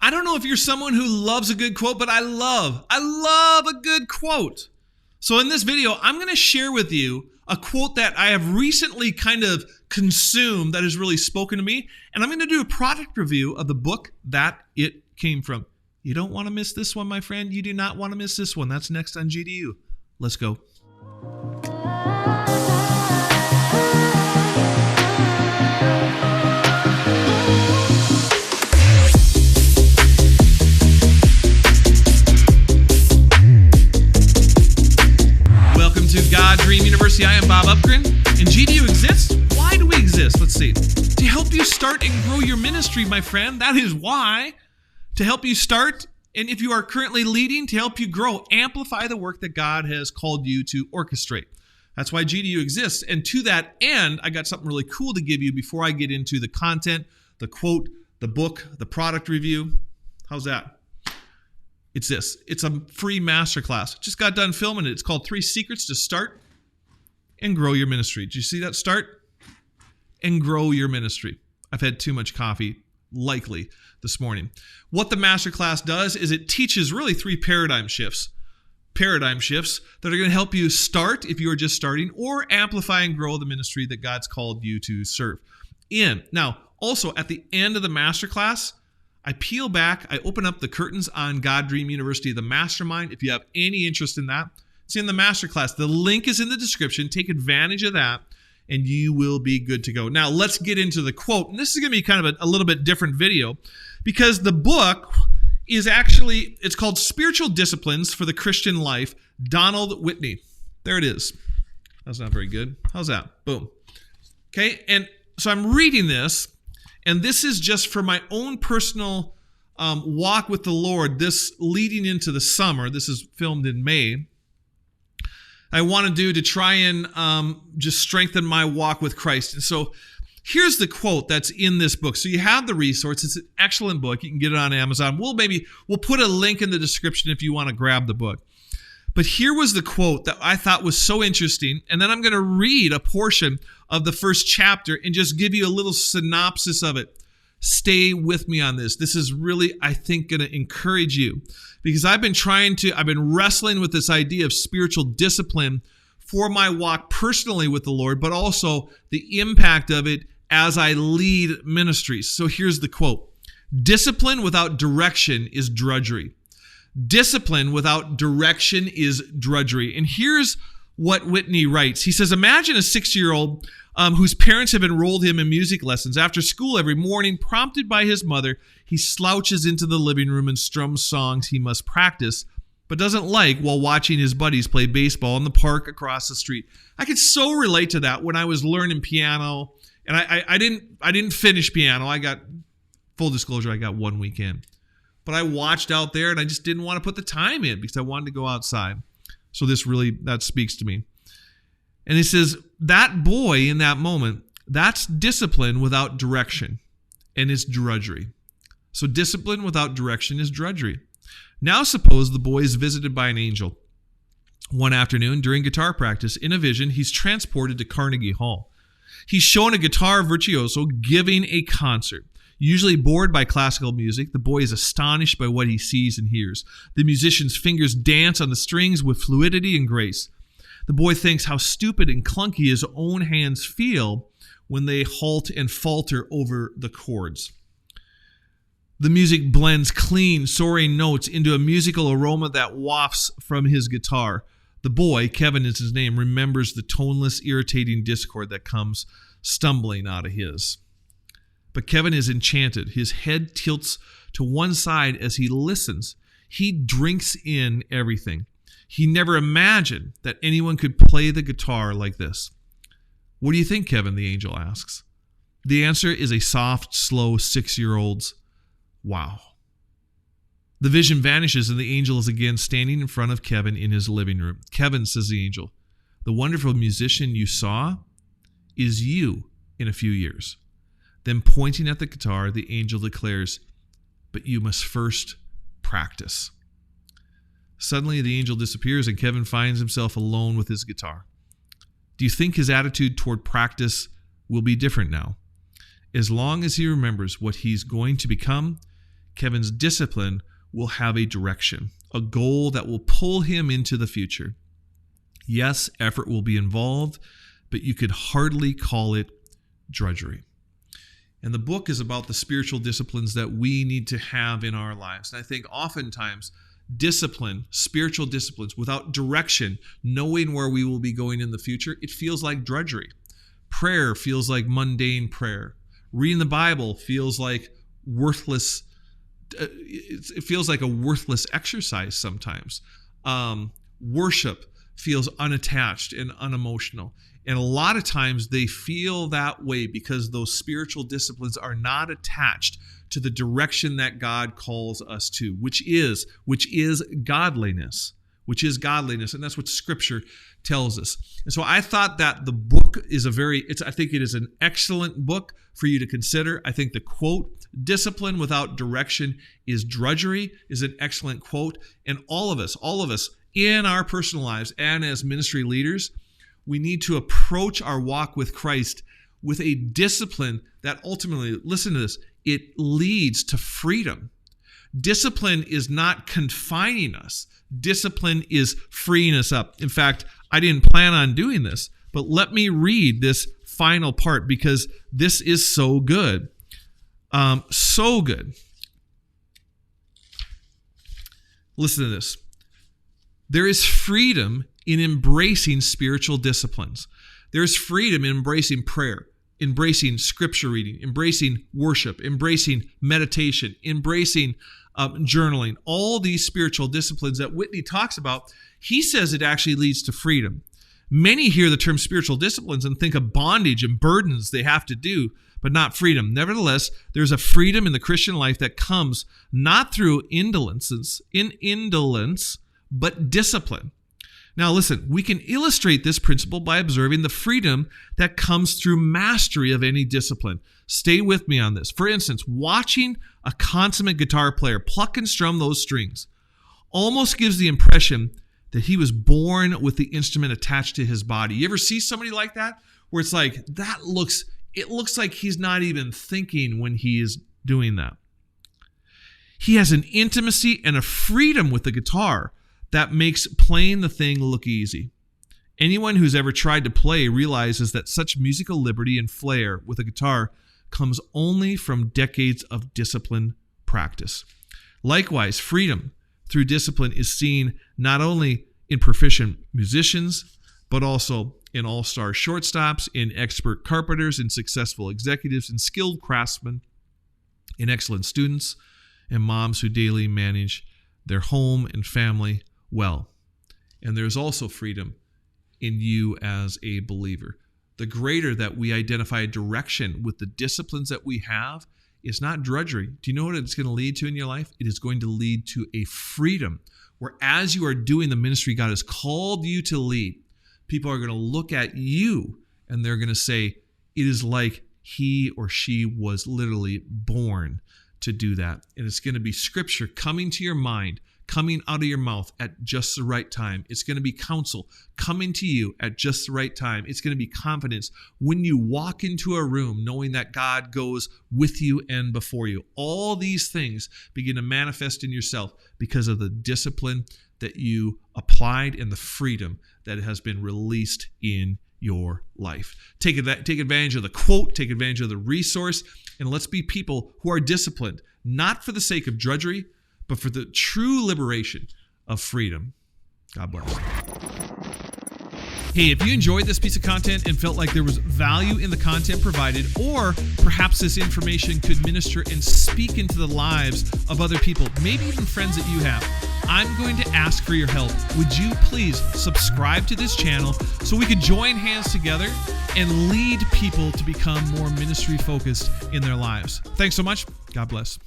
I don't know if you're someone who loves a good quote, but I love a good quote. So in this video, I'm going to share with you a quote that I have recently kind of consumed that has really spoken to me. And I'm going to do a product review of the book that it came from. You don't want to miss this one, my friend. You do not want to miss this one. That's next on GDU. Let's go. God Dream University. I am Bob Upgren, and GDU exists. Why do we exist? Let's see. To help you start and grow your ministry, my friend. That is why. To help you start, and if you are currently leading, to help you grow, amplify the work that God has called you to orchestrate. That's why GDU exists. And to that end, I got something really cool to give you before I get into the content, the quote, the book, the product review. How's that? It's this. It's a free masterclass. Just got done filming it. It's called 3 Secrets to Start and Grow Your Ministry. Did you see that? Start and grow your ministry. I've had too much coffee, likely, this morning. What the masterclass does is it teaches really 3 paradigm shifts. Paradigm shifts that are going to help you start if you are just starting, or amplify and grow the ministry that God's called you to serve in. Now, also at the end of the masterclass, I peel back, I open up the curtains on God Dream University, the Mastermind. If you have any interest in that, it's in the masterclass. The link is in the description. Take advantage of that, and you will be good to go. Now, let's get into the quote. And this is going to be kind of a little bit different video, because the book is actually, it's called Spiritual Disciplines for the Christian Life, Donald Whitney. There it is. That's not very good. How's that? Boom. Okay, and so I'm reading this. And this is just for my own personal walk with the Lord, this leading into the summer. This is filmed in May. I want to do to try and just strengthen my walk with Christ. And so here's the quote that's in this book. So you have the resource. It's an excellent book. You can get it on Amazon. We'll put a link in the description if you want to grab the book. But here was the quote that I thought was so interesting. And then I'm going to read a portion of the first chapter and just give you a little synopsis of it. Stay with me on this. This is really, I think, going to encourage you, because I've been wrestling with this idea of spiritual discipline for my walk personally with the Lord, but also the impact of it as I lead ministries. So here's the quote. Discipline without direction is drudgery. Discipline without direction is drudgery. And here's what Whitney writes. He says, imagine a 6-year-old whose parents have enrolled him in music lessons. After school every morning, prompted by his mother, he slouches into the living room and strums songs he must practice, but doesn't like, while watching his buddies play baseball in the park across the street. I could so relate to that when I was learning piano. And I didn't finish piano. Full disclosure, I got 1 weekend. But I watched out there, and I just didn't want to put the time in because I wanted to go outside. So that speaks to me. And he says, that boy in that moment, that's discipline without direction, and it's drudgery. So discipline without direction is drudgery. Now suppose the boy is visited by an angel. One afternoon during guitar practice, in a vision, he's transported to Carnegie Hall. He's shown a guitar virtuoso giving a concert. Usually bored by classical music, the boy is astonished by what he sees and hears. The musician's fingers dance on the strings with fluidity and grace. The boy thinks how stupid and clunky his own hands feel when they halt and falter over the chords. The music blends clean, soaring notes into a musical aroma that wafts from his guitar. The boy, Kevin is his name, remembers the toneless, irritating discord that comes stumbling out of his. But Kevin is enchanted. His head tilts to one side as he listens. He drinks in everything. He never imagined that anyone could play the guitar like this. What do you think, Kevin? The angel asks. The answer is a soft, slow 6-year-old's wow. The vision vanishes and the angel is again standing in front of Kevin in his living room. Kevin, says the angel, the wonderful musician you saw is you in a few years. Then pointing at the guitar, the angel declares, but you must first practice. Suddenly, the angel disappears and Kevin finds himself alone with his guitar. Do you think his attitude toward practice will be different now? As long as he remembers what he's going to become, Kevin's discipline will have a direction, a goal that will pull him into the future. Yes, effort will be involved, but you could hardly call it drudgery. And the book is about the spiritual disciplines that we need to have in our lives. And I think oftentimes discipline, spiritual disciplines, without direction, knowing where we will be going in the future, it feels like drudgery. Prayer feels like mundane prayer. Reading the Bible feels like worthless. It feels like a worthless exercise sometimes. Worship feels unattached and unemotional. And a lot of times they feel that way because those spiritual disciplines are not attached to the direction that God calls us to, which is godliness. And that's what Scripture tells us. And so I thought that the book is I think it is an excellent book for you to consider. I think the quote, "Discipline without direction is drudgery," is an excellent quote. And all of us in our personal lives and as ministry leaders, we need to approach our walk with Christ with a discipline that ultimately, listen to this, it leads to freedom. Discipline is not confining us. Discipline is freeing us up. In fact, I didn't plan on doing this, but let me read this final part because this is so good. So good. Listen to this. There is freedom in embracing spiritual disciplines. There's freedom in embracing prayer, embracing scripture reading, embracing worship, embracing meditation, embracing journaling. All these spiritual disciplines that Whitney talks about, he says it actually leads to freedom. Many hear the term spiritual disciplines and think of bondage and burdens they have to do, but not freedom. Nevertheless, there's a freedom in the Christian life that comes not through indolence, but discipline. Now listen, we can illustrate this principle by observing the freedom that comes through mastery of any discipline. Stay with me on this. For instance, watching a consummate guitar player pluck and strum those strings almost gives the impression that he was born with the instrument attached to his body. You ever see somebody like that? Where it's like, it looks like he's not even thinking when he is doing that. He has an intimacy and a freedom with the guitar that makes playing the thing look easy. Anyone who's ever tried to play realizes that such musical liberty and flair with a guitar comes only from decades of disciplined practice. Likewise, freedom through discipline is seen not only in proficient musicians, but also in all-star shortstops, in expert carpenters, in successful executives, in skilled craftsmen, in excellent students, and moms who daily manage their home and family well. And there's also freedom in you as a believer. The greater that we identify a direction with the disciplines that we have, it's not drudgery. Do you know what it's going to lead to in your life? It is going to lead to a freedom where as you are doing the ministry God has called you to lead, people are going to look at you and they're going to say, it is like he or she was literally born to do that. And it's going to be scripture coming to your mind, coming out of your mouth at just the right time. It's going to be counsel coming to you at just the right time. It's going to be confidence when you walk into a room knowing that God goes with you and before you. All these things begin to manifest in yourself because of the discipline that you applied and the freedom that has been released in your life. Take advantage of the quote, take advantage of the resource, and let's be people who are disciplined, not for the sake of drudgery, but for the true liberation of freedom. God bless. Hey, if you enjoyed this piece of content and felt like there was value in the content provided, or perhaps this information could minister and speak into the lives of other people, maybe even friends that you have, I'm going to ask for your help. Would you please subscribe to this channel so we could join hands together and lead people to become more ministry focused in their lives? Thanks so much. God bless.